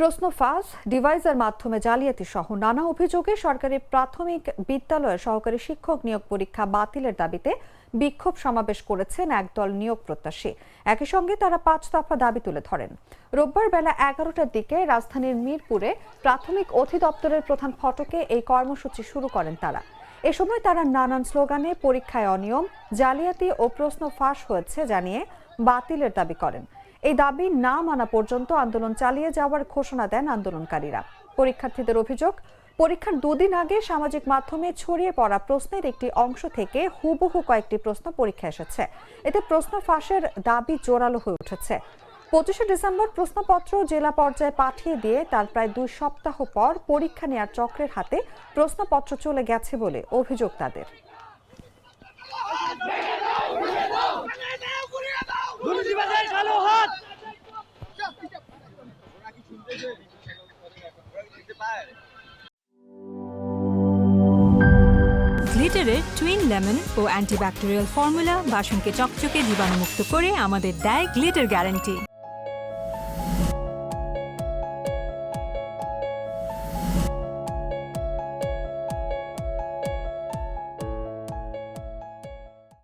প্রশ্ন ফাঁস, ডিভাইসের মাধ্যমে জালিয়াতি সহ নানা অভিযোগে সরকারি প্রাথমিক বিদ্যালয়ে সহকারী শিক্ষক নিয়োগ পরীক্ষা বাতিলের দাবিতে বিক্ষোভ সমাবেশ করেছেন একদল নিয়োগ প্রত্যাশী। একই সঙ্গে তারা 5 দফা দাবি তুলে ধরেন। রোববার বেলা 11টার দিকে রাজধানীর মিরপুরে প্রাথমিক অধিদপ্তরের প্রধান ফটকে এই কর্মসূচি শুরু করেন তারা। এ সময় তারা নানান স্লোগানে পরীক্ষায় অনিয়ম, জালিয়াতি ও প্রশ্ন ফাঁস হয়েছে জানিয়ে বাতিলের দাবি করেন। এই দাবি না মানা পর্যন্ত আন্দোলন চালিয়ে যাওয়ার ঘোষণা দেন আন্দোলনকারীরা। পরীক্ষার্থীদের অভিযোগ, পরীক্ষার 2 দিন আগে সামাজিক মাধ্যমে ছড়িয়ে পড়া প্রশ্নের একটি অংশ থেকে হুবহু কয়েকটি প্রশ্ন পরীক্ষা এসেছে। এতে প্রশ্ন ফাঁসের দাবি জোরালো হয়ে উঠেছে। 25শে ডিসেম্বর প্রশ্নপত্র জেলা পর্যায়ে পাঠিয়ে দিয়ে তার প্রায় 2 সপ্তাহ পর পরীক্ষা নেয়ার চক্রের হাতে প্রশ্নপত্র চলে গেছে বলে অভিযোগ তাদের। গ্লিটারের টুইন লেমন ও অ্যান্টিব্যাকটেরিয়াল ফর্মুলা বাসনকে চকচকে জীবাণুমুক্ত করে আমাদের দেয় গ্লিটার গ্যারান্টি।